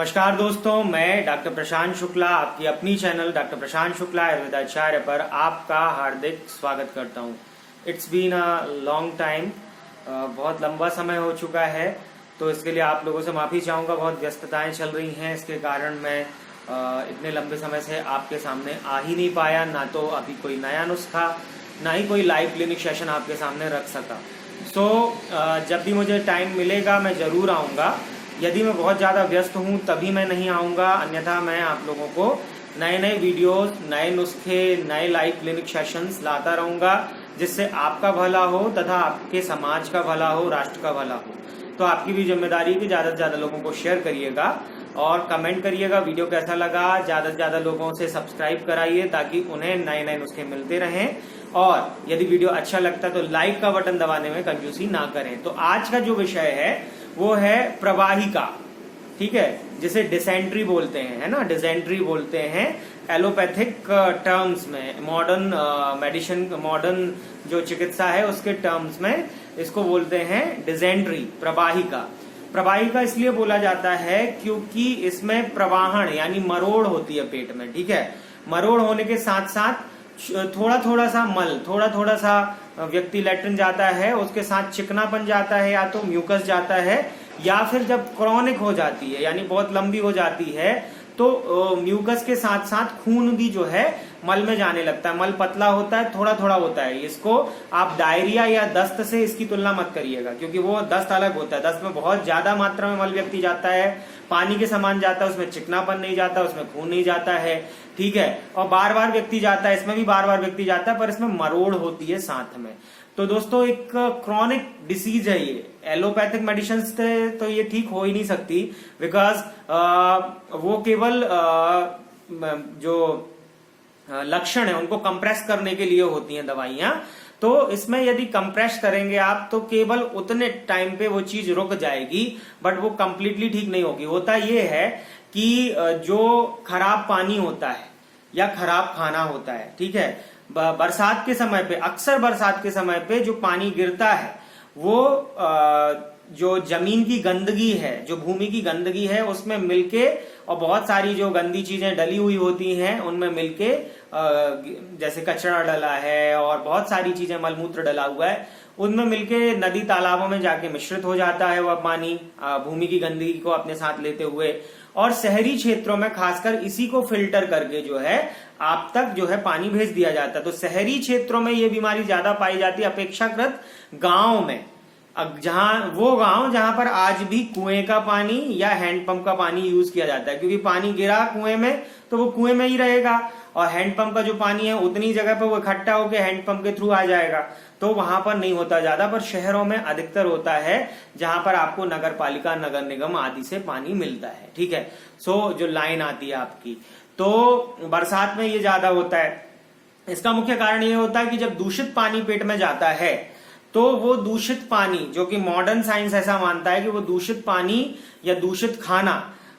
नमस्कार दोस्तों, मैं डॉक्टर प्रशांत शुक्ला आपकी अपनी चैनल डॉक्टर प्रशांत शुक्ला आयुर्वेदाचार्य पर आपका हार्दिक स्वागत करता हूं। It's been a long time, बहुत लंबा समय हो चुका है, तो इसके लिए आप लोगों से माफ़ी चाहूँगा। बहुत व्यस्तताएं चल रही हैं, इसके कारण मैं इतने लंबे समय से आपके सामने आ ही नहीं पाया। ना तो अभी कोई नया नुस्खा, ना ही कोई लाइव क्लिनिक सेशन आपके सामने रख सका। जब भी मुझे टाइम मिलेगा मैं ज़रूर आऊँगा। यदि मैं बहुत ज़्यादा व्यस्त हूँ तभी मैं नहीं आऊँगा, अन्यथा मैं आप लोगों को नए नए वीडियोस, नए नुस्खे, नए लाइव क्लिनिक सेशंस लाता रहूँगा, जिससे आपका भला हो तथा आपके समाज का भला हो, राष्ट्र का भला हो। तो आपकी भी जिम्मेदारी है कि ज़्यादा से ज़्यादा लोगों को शेयर करिएगा और कमेंट करिएगा वीडियो कैसा लगा। ज़्यादा से ज़्यादा लोगों से सब्सक्राइब कराइए ताकि उन्हें नए नए नुस्खे मिलते रहें। और यदि वीडियो अच्छा लगता है तो लाइक का बटन दबाने में कंजूसी ना करें। तो आज का जो विषय है वो है प्रवाहिका, ठीक है, जिसे डिसेंट्री बोलते हैं, है ना, डिसेंट्री बोलते हैं एलोपैथिक टर्म्स में। मॉडर्न मेडिसिन, मॉडर्न जो चिकित्सा है उसके टर्म्स में इसको बोलते हैं डिसेंट्री, प्रवाहिका। प्रवाहिका इसलिए बोला जाता है क्योंकि इसमें प्रवाहन यानी मरोड़ होती है पेट में, ठीक है। मरोड़ होने के साथ साथ थोड़ा थोड़ा सा मल, थोड़ा थोड़ा सा व्यक्ति लेटरिन जाता है, उसके साथ चिकनापन जाता है, या तो म्यूकस जाता है, या फिर जब क्रॉनिक हो जाती है यानी बहुत लंबी हो जाती है तो म्यूकस के साथ साथ खून भी जो है मल में जाने लगता है। मल पतला होता है, थोड़ा थोड़ा होता है। इसको आप डायरिया या दस्त से इसकी तुलना मत करिएगा, क्योंकि वो दस्त अलग होता है। दस्त में बहुत ज्यादा मात्रा में मल व्यक्ति जाता है, पानी के समान जाता है, उसमें चिकनापन नहीं जाता, उसमें खून नहीं जाता है, ठीक है, और बार बार व्यक्ति जाता है। इसमें भी बार बार व्यक्ति जाता है, पर इसमें मरोड़ होती है साथ में। तो दोस्तों एक क्रॉनिक डिसीज है ये। एलोपैथिक मेडिसिन से तो ये ठीक हो ही नहीं सकती, बिकॉज वो केवल जो लक्षण है उनको कंप्रेस करने के लिए होती हैं दवाइयां। तो इसमें यदि कंप्रेस करेंगे आप तो केवल उतने टाइम पे वो चीज रुक जाएगी, बट वो कंप्लीटली ठीक नहीं होगी। होता ये है कि जो खराब पानी होता है या खराब खाना होता है, ठीक है, बरसात के समय पे, अक्सर बरसात के समय पे जो पानी गिरता है वो जो जमीन की गंदगी है, जो भूमि की गंदगी है, उसमें मिलके और बहुत सारी जो गंदी चीजें डली हुई होती हैं उनमें मिलके, जैसे कचरा डला है और बहुत सारी चीजें, मलमूत्र डला हुआ है, उनमें मिलके नदी तालाबों में जाके मिश्रित हो जाता है वह पानी, भूमि की गंदगी को अपने साथ लेते हुए। और शहरी क्षेत्रों में खासकर इसी को फिल्टर करके जो है आप तक जो है पानी भेज दिया जाता है। तो शहरी क्षेत्रों में ये बीमारी ज्यादा पाई जाती है अपेक्षाकृत गांव में। वो गांव जहां पर आज भी कुएं का पानी या हैंडपंप का पानी यूज किया जाता है, क्योंकि पानी गिरा कुएं में तो वो कुएं में ही रहेगा, और हैंडपंप का जो पानी है उतनी जगह पर वो इकट्ठा होकर हैंडपंप के थ्रू आ जाएगा, तो वहां पर नहीं होता ज्यादा। पर शहरों में अधिकतर होता है, जहां पर आपको नगर पालिका, नगर निगम आदि से पानी मिलता है, ठीक है। जो लाइन आती है आपकी, तो बरसात में ये ज्यादा होता है। इसका मुख्य कारण ये होता है कि जब दूषित पानी पेट में जाता है तो वो दूषित पानी, जो कि मॉडर्न साइंस ऐसा मानता है कि वो दूषित पानी या दूषित खाना,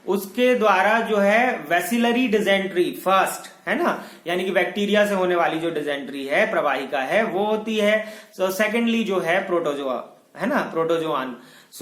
उसके द्वारा जो है वेसिलरी डिजेंट्री फर्स्ट, है ना, यानी कि बैक्टीरिया से होने वाली जो डिजेंट्री है, प्रवाहिका है, वो होती है। सेकेंडली जो है प्रोटोजोआ, है ना, प्रोटोजोआन।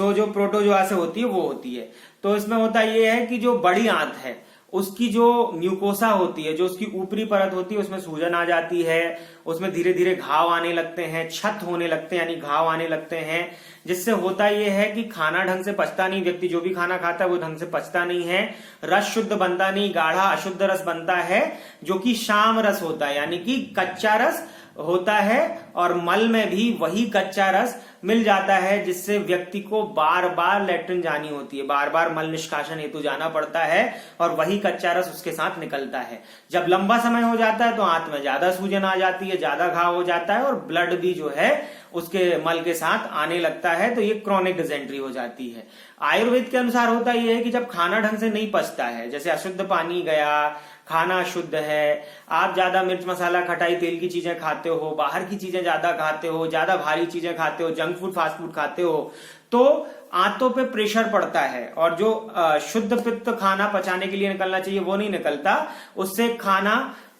जो प्रोटोजोआ से होती है वो होती है। तो इसमें होता ये है कि जो बड़ी आंत है उसकी जो म्यूकोसा होती है, जो उसकी ऊपरी परत होती है, उसमें सूजन आ जाती है, उसमें धीरे धीरे घाव आने लगते हैं, छत होने लगते हैं यानी घाव आने लगते हैं, जिससे होता यह है कि खाना ढंग से पचता नहीं। व्यक्ति जो भी खाना खाता है वो ढंग से पचता नहीं है, रस शुद्ध बनता नहीं, गाढ़ा अशुद्ध रस बनता है, जो कि शाम रस होता है, यानी कि कच्चा रस होता है, और मल में भी वही कच्चा रस मिल जाता है, जिससे व्यक्ति को बार बार लेटरिन जानी होती है, बार बार मल निष्कासन हेतु जाना पड़ता है, और वही कच्चा रस उसके साथ निकलता है। जब लंबा समय हो जाता है तो आंत में ज्यादा सूजन आ जाती है, ज्यादा घाव हो जाता है, और ब्लड भी जो है उसके मल के साथ आने लगता है, तो ये क्रॉनिक डिसेंट्री हो जाती है। आयुर्वेद के अनुसार होता यह है कि जब खाना ढंग से नहीं पचता है, जैसे अशुद्ध पानी गया, खाना शुद्ध है, आप ज्यादा मिर्च मसाला खटाई तेल की चीजें खाते हो, बाहर की चीजें ज्यादा खाते हो, ज्यादा भारी चीजें खाते हो, जंक फूड फास्ट फूड खाते हो, तो आंतों पे प्रेशर पड़ता है, और जो शुद्ध पित्त खाना पचाने के लिए निकलना चाहिए वो नहीं निकलता, उससे खाना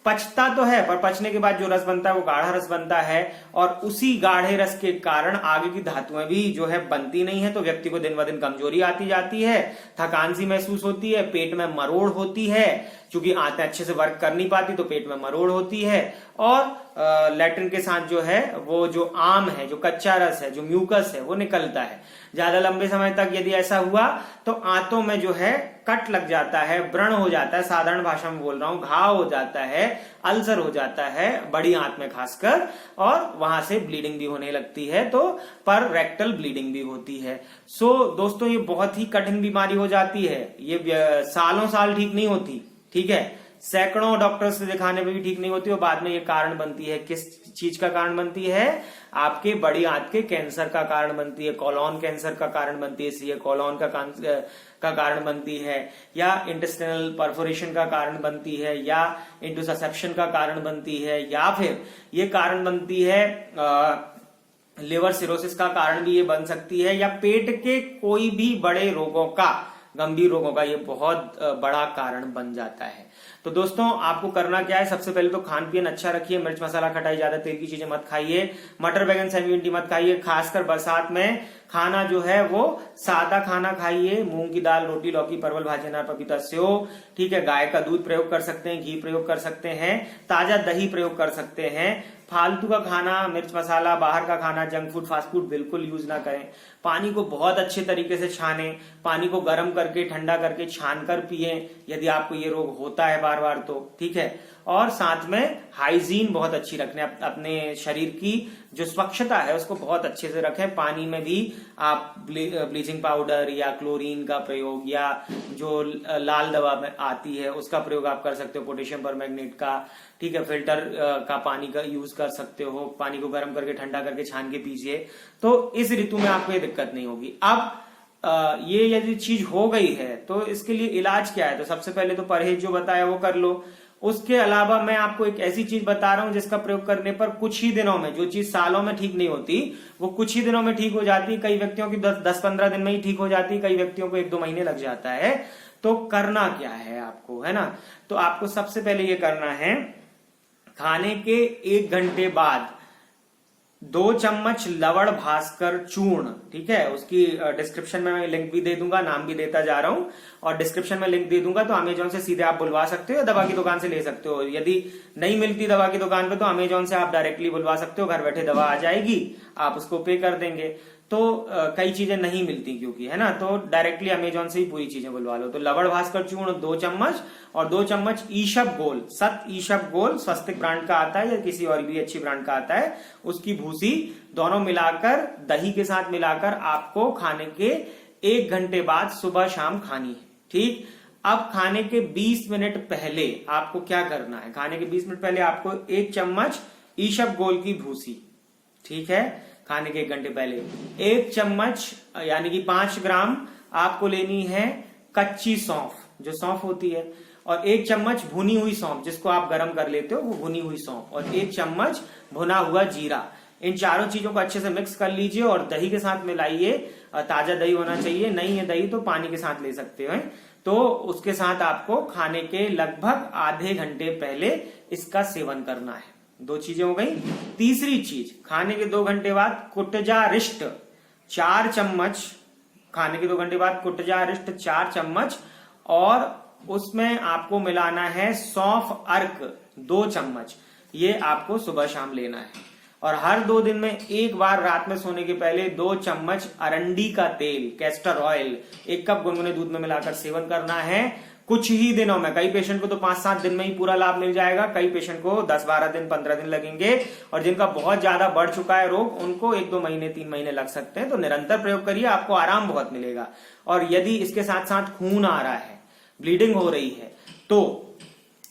पचता तो है पर पचने के बाद जो रस बनता है वो गाढ़ा रस बनता है, और उसी गाढ़े रस के कारण आगे की धातुएं भी जो है बनती नहीं है, तो व्यक्ति को दिन ब दिन कमजोरी आती जाती है, थकान सी महसूस होती है, पेट में मरोड़ होती है, क्योंकि आंतें अच्छे से वर्क कर नहीं पाती तो पेट में मरोड़ होती है, और लैट्रिन के साथ जो है वो जो आम है, जो कच्चा रस है, जो म्यूकस है वो निकलता है। ज्यादा लंबे समय तक यदि ऐसा हुआ तो आंतों में जो है कट लग जाता है, व्रण हो जाता है, साधारण भाषा में बोल रहा हूं, घाव हो जाता है, अल्सर हो जाता है बड़ी आंत में खासकर, और वहां से ब्लीडिंग भी होने लगती है, तो पर रेक्टल ब्लीडिंग भी होती है। सो दोस्तों ये बहुत ही कठिन बीमारी हो जाती है, ये सालों साल ठीक नहीं होती, ठीक है, सैकड़ों डॉक्टर से दिखाने पे भी ठीक नहीं होती, और बाद में ये कारण बनती है, किस चीज का कारण बनती है, आपके बड़ी आंत के कैंसर का कारण बनती है, कोलोन कैंसर का कारण बनती है, इसलिए कोलोन का कारण बनती है, या इंटेस्टाइनल परफोरेशन का कारण बनती है, या इंटुससेप्शन का कारण बनती है, या फिर ये कारण बनती है लिवर सिरोसिस का कारण भी ये बन सकती है, या पेट के कोई भी बड़े रोगों का, गंभीर रोगों का ये बहुत बड़ा कारण बन जाता है। तो दोस्तों आपको करना क्या है, सबसे पहले तो खान पीन अच्छा रखिए, मिर्च मसाला खटाई ज्यादा तेल की चीजें मत खाइए, मटर बैगन सब्जी मत खाइए, खासकर बरसात में खाना जो है वो सादा खाना खाइए, मूंग की दाल, रोटी, लौकी, परवल, भाजी, अनार, पपीता, सेव, ठीक है, गाय का दूध प्रयोग कर सकते हैं, घी प्रयोग कर सकते हैं, ताजा दही प्रयोग कर सकते हैं। फालतू का खाना, मिर्च मसाला, बाहर का खाना, जंक फूड, फास्ट फूड बिल्कुल यूज ना करें। पानी को बहुत अच्छे तरीके से छानें, पानी को गर्म करके ठंडा करके छान कर पिए यदि आपको ये रोग होता है बार बार तो, ठीक है। और साथ में हाइजीन बहुत अच्छी रखने, अपने शरीर की जो स्वच्छता है उसको बहुत अच्छे से रखें। पानी में भी आप ब्लीचिंग पाउडर या क्लोरीन का प्रयोग, या जो लाल दवा में आती है उसका प्रयोग आप कर सकते हो, पोटेशियम परमैंगनेट का, ठीक है, फिल्टर का पानी का यूज कर सकते हो, पानी को गर्म करके ठंडा करके छान के पीजिए, तो इस ऋतु में आपको ये दिक्कत नहीं होगी। अब ये यदि चीज हो गई है तो इसके लिए इलाज क्या है, तो सबसे पहले तो परहेज जो बताया वो कर लो। उसके अलावा मैं आपको एक ऐसी चीज बता रहा हूं जिसका प्रयोग करने पर कुछ ही दिनों में, जो चीज सालों में ठीक नहीं होती वो कुछ ही दिनों में ठीक हो जाती है। कई व्यक्तियों की 10-15 दिन में ही ठीक हो जाती है, कई व्यक्तियों को 1-2 महीने लग जाता है। तो करना क्या है आपको, है ना, तो आपको सबसे पहले ये करना है, खाने के 1 घंटे बाद 2 चम्मच लवण भास्कर चूर्ण, ठीक है, उसकी डिस्क्रिप्शन में मैं लिंक भी दे दूंगा, नाम भी देता जा रहा हूं, और डिस्क्रिप्शन में लिंक दे दूंगा, तो अमेजोन से सीधे आप बुलवा सकते हो या दवा की दुकान से ले सकते हो। यदि नहीं मिलती दवा की दुकान पे तो अमेजोन से आप डायरेक्टली बुलवा सकते हो, घर बैठे दवा आ जाएगी, आप उसको पे कर देंगे। तो कई चीजें नहीं मिलती क्योंकि, है ना, तो डायरेक्टली अमेजोन से ही पूरी चीजें बुलवा लो। तो लवण भास्कर चूर्ण 2 चम्मच, और 2 चम्मच ईशब गोल, सत ईशब गोल स्वस्तिक ब्रांड का आता है या किसी और भी अच्छी ब्रांड का आता है, उसकी भूसी, दोनों मिलाकर दही के साथ मिलाकर आपको खाने के 1 घंटे बाद सुबह शाम खानी है, ठीक। अब खाने के 20 मिनट पहले आपको क्या करना है, खाने के 20 मिनट पहले आपको 1 चम्मच ईशब गोल की भूसी, ठीक है, खाने के 1 घंटे पहले 1 चम्मच यानी कि 5 ग्राम आपको लेनी है कच्ची सौंफ, जो सौंफ होती है, और 1 चम्मच भुनी हुई सौंफ जिसको आप गरम कर लेते हो वो भुनी हुई सौंफ, और 1 चम्मच भुना हुआ जीरा। इन चारों चीजों को अच्छे से मिक्स कर लीजिए और दही के साथ मिलाइए। ताजा दही होना चाहिए, नहीं है दही तो पानी के साथ ले सकते हैं। तो उसके साथ आपको खाने के लगभग आधे घंटे पहले इसका सेवन करना है। 2 चीजें हो गई। तीसरी चीज, खाने के 2 घंटे बाद कुटजारिष्ट 4 चम्मच, खाने के 2 घंटे बाद कुटजारिष्ट 4 चम्मच, और उसमें आपको मिलाना है सौंफ अर्क 2 चम्मच। ये आपको सुबह शाम लेना है। और हर 2 दिन में एक बार रात में सोने के पहले 2 चम्मच अरंडी का तेल, कैस्टर ऑयल 1 कप गुनगुने दूध में मिलाकर सेवन करना है कुछ ही दिनों में। कई पेशेंट को तो 5-7 दिन में ही पूरा लाभ मिल जाएगा, कई पेशेंट को 10-12 दिन 15 दिन लगेंगे, और जिनका बहुत ज्यादा बढ़ चुका है रोग उनको 1-2 महीने 3 महीने लग सकते हैं। तो निरंतर प्रयोग करिए, आपको आराम बहुत मिलेगा। और यदि इसके साथ साथ खून आ रहा है, ब्लीडिंग हो रही है, तो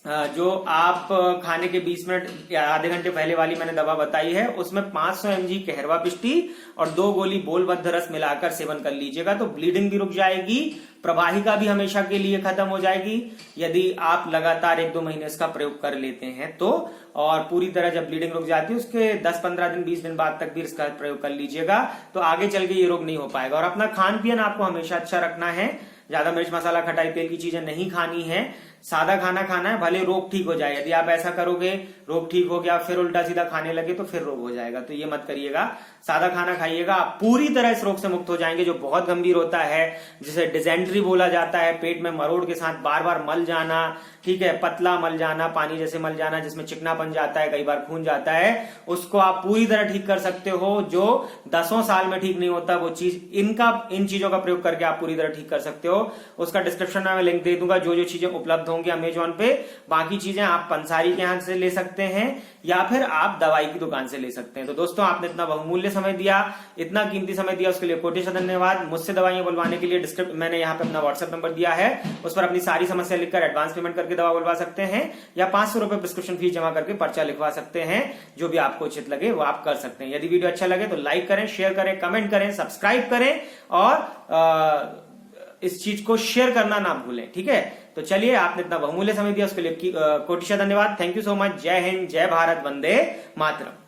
जो आप खाने के 20 मिनट या आधे घंटे पहले वाली मैंने दवा बताई है उसमें 500 mg कहरवा पिष्टी और 2 गोली बोलबद्ध रस मिलाकर सेवन कर लीजिएगा, तो ब्लीडिंग भी रुक जाएगी, प्रवाहिका भी हमेशा के लिए खत्म हो जाएगी यदि आप लगातार 1-2 महीने इसका प्रयोग कर लेते हैं तो। और पूरी तरह जब ब्लीडिंग रुक जाती है उसके 10-15 दिन 20 दिन बाद तक भी इसका प्रयोग कर लीजिएगा, तो आगे चल के ये रोग नहीं हो पाएगा। और अपना खान पीन आपको हमेशा अच्छा रखना है, ज्यादा मिर्च मसाला खटाई तेल की चीजें नहीं खानी है, सादा खाना खाना है, भले रोग ठीक हो जाए। यदि आप ऐसा करोगे, रोग ठीक हो गया फिर उल्टा सीधा खाने लगे तो फिर रोग हो जाएगा, तो ये मत करिएगा। सादा खाना खाइएगा, आप पूरी तरह इस रोग से मुक्त हो जाएंगे जो बहुत गंभीर होता है, जिसे डिजेंट्री बोला जाता है। पेट में मरोड़ के साथ बार बार मल जाना, ठीक है, पतला मल जाना, पानी जैसे मल जाना जिसमें चिकना बन जाता है, कई बार खून जाता है, उसको आप पूरी तरह ठीक कर सकते हो। जो 10 साल में ठीक नहीं होता वो चीज, इन चीजों का प्रयोग करके आप पूरी तरह ठीक कर सकते हो। उसका डिस्क्रिप्शन में मैं लिंक दे दूंगा, जो जो चीजें उपलब्ध होंगी अमेजोन पे। बाकी चीजें आप पंसारी के यहाँ से ले सकते हैं या फिर आप दवाई की दुकान से ले सकते हैं। तो दोस्तों, आपने इतना बहुमूल्य समय दिया, इतना कीमती समय दिया, उसके लिए कोटेशन धन्यवाद। मुझसे दवाइयां बुलवाने के लिए मैंने यहाँ पे अपना व्हाट्सएप नंबर दिया है, उस पर अपनी सारी समस्या लिखकर एडवांस पेमेंट करके दवा बुलवा सकते हैं, या 500 रुपए प्रिस्क्रिप्शन फीस जमा करके पर्चा लिखवा सकते हैं। जो भी आपको उचित लगे वो आप कर सकते हैं। यदि वीडियो अच्छा लगे तो लाइक करें, शेयर करें, कमेंट करें, सब्सक्राइब करें और इस चीज को शेयर करना ना भूलें, ठीक है। तो चलिए, आपने इतना बहुमूल्य समय दिया उसके लिए कोटिशा धन्यवाद। Thank you so much. जय हिंद, जय भारत, वंदे मातरम।